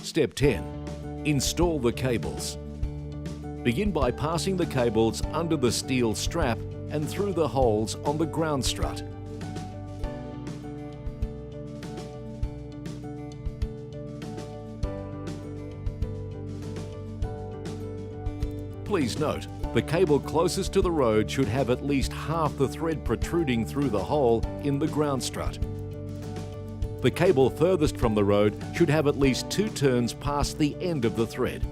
Step 10. Install the cables. Begin by passing the cables under the steel strap and through the holes on the ground strut. Please note, the cable closest to the road should have at least half the thread protruding through the hole in the ground strut. The cable furthest from the road should have at least 2 turns past the end of the thread.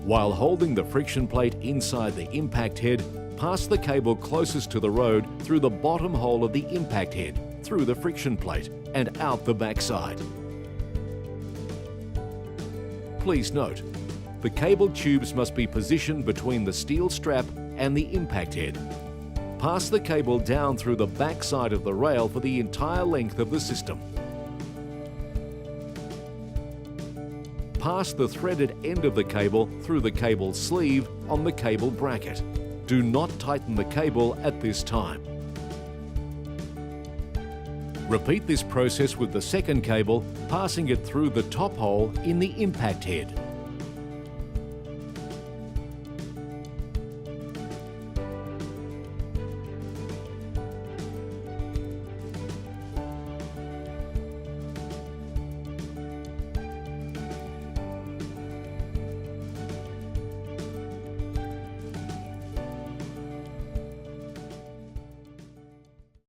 While holding the friction plate inside the impact head, pass the cable closest to the road through the bottom hole of the impact head, through the friction plate, and out the backside. Please note, the cable tubes must be positioned between the steel strap and the impact head. Pass the cable down through the back side of the rail for the entire length of the system. Pass the threaded end of the cable through the cable sleeve on the cable bracket. Do not tighten the cable at this time. Repeat this process with the second cable, passing it through the top hole in the impact head.